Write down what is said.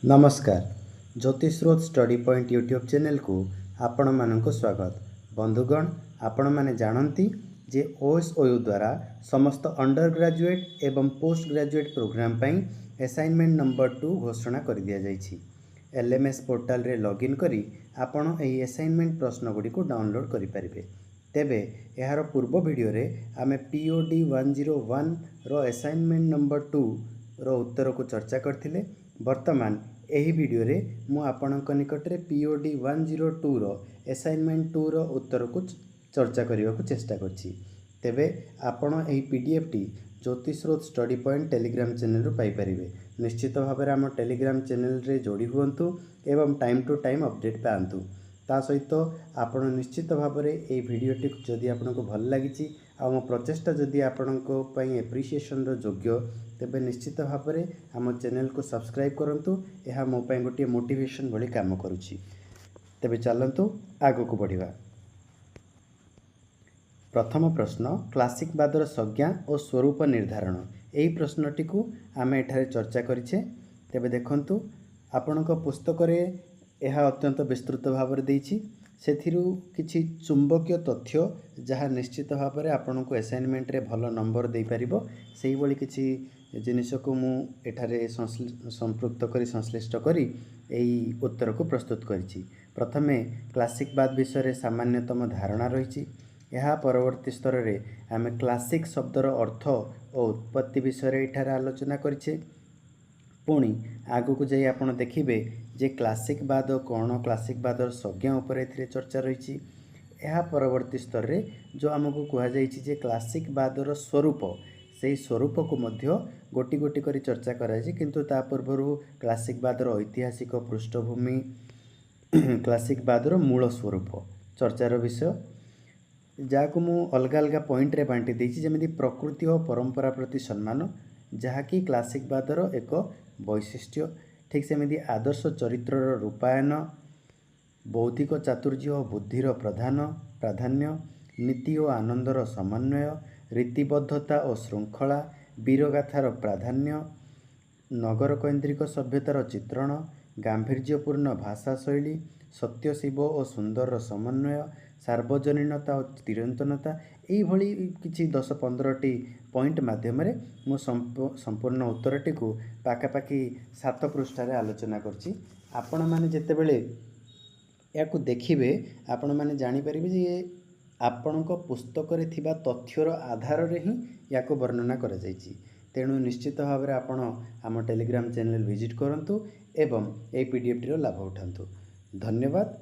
नमस्कार। ज्योतिश्रोत study point YouTube channel को आपण मानक स्वागत। बंधुगण, आपण माने जानती जे ओएसओयू द्वारा समस्त अंडर ग्रेजुएट एवं पोस्ट ग्रेजुएट प्रोग्राम पई असाइनमेंट नंबर 2 घोषणा कर दिया जायछि। एलएमएस पोर्टल रे लॉगिन करी आपण एही असाइनमेंट प्रश्न गुडी को डाउनलोड करि परिबे। तेबे यार पूर्व वीडियो रे आमे पीओडी 101 रो असाइनमेंट नंबर 2 रो उत्तर को चर्चा करथिले। वर्तमान एही वीडियो रे मु आपणक निकट रे पीओडी 102 रो असाइनमेंट 2 रो उत्तर को चर्चा करने को चेष्टा करछि। तेबे आपण एही पीडीएफ टी Jyotishrot study point Telegram channel रू पाई परिबे। निश्चित भाव में आम टेलीग्राम चैनल रे जोड़ी हुंतु एवं टाइम टू टाइम अपडेट पांतु। ता सहित आपण निश्चित भाव में ये वीडियोटी जदि आपको भल लगी आ मो प्रचेष्टा जदि आपनको पई एप्रिसिएशन रो योग्य तेबे निश्चित भाव में आम चैनल को सब्सक्राइब करंतु। यह मो पई गोटे मोटिवेशन भली काम करुछि। तेबे चलंतु आगो को बढ़िबा। प्रथम प्रश्न, क्लासिक बादर संज्ञा और स्वरूप निर्धारण। यही प्रश्नटी को आम एठारे चर्चा करिछे। तेबे देखंतु आपणक पुस्तक रे यह अत्यंत विस्तृत भाव में देछि। सेथिरु किछि चुंबकीय तथ्य जहाँ निश्चित भाव में आपको असाइनमेंट रे भल नंबर दे पारिबो सेही भली किछि जिनिस को मु एठारे संपृक्त करी संश्लिष्ट करी एही उत्तर को प्रस्तुत करिछि। प्रथमे क्लासिकवाद विषय सामान्यतम धारणा रही। यह परवर्ती स्तर रे आमे क्लासिक शब्दर अर्थ और उत्पत्ति विषय एठारे आलोचना करिछे। पुणी आगु को जाई आपण देखिबे जे क्लासिकवाद कौन, क्लासिकवादर संज्ञा उपर एथिरे चर्चा रही। यह परवर्ती स्तर रे जो आमको कह जाइछि जे क्लासिकवादर स्वरूप, से स्वरूप को मध्य गोटी गोटी करी चर्चा कराइछि। किंतु ता पूर्वरु क्लासिकवादर ऐतिहासिक पृष्ठभूमि, क्लासिकवादर मूल स्वरूप चर्चार विषय जहाँ मु अलग अलग पॉइंट रे बांटी देछि। जेमिति प्रकृति और परंपरा प्रति सम्मान जहाँकि क्लासिकवादर एक वैशिष्ट्य। ठीक सेमिति आदर्श चरित्रर रूपायन, बौद्धिक चातुर्य और बुद्धिर प्राधान्य, नीति और आनंदर समन्वय, रीतिबद्धता और श्रृंखला, वीरगाथार प्राधान्य, नगरकैंद्रिक सभ्यतार चित्रण, गांभीर्यपूर्ण भाषा शैली, सत्य शिव और सुंदर समन्वय, सार्वजनीनता और चिरंतनता, यही किछि 10-15 पॉइंट माध्यम रे मु संपूर्ण उत्तरटी को पाखापाखि 7 पृष्ठार आलोचना करछि। आपण माने जेतेबेले याकु देखिबे आपण माने जानि परिबे जे आपणक पुस्तक रे थिबा तथ्यर आधार रे ही याकु वर्णना करा जायछि। तेणु निश्चित भाव में आपण आम टेलीग्राम चैनल विजिट करंतु एवं ए पीडीएफ टी रो लाभ उठांतु। धन्यवाद।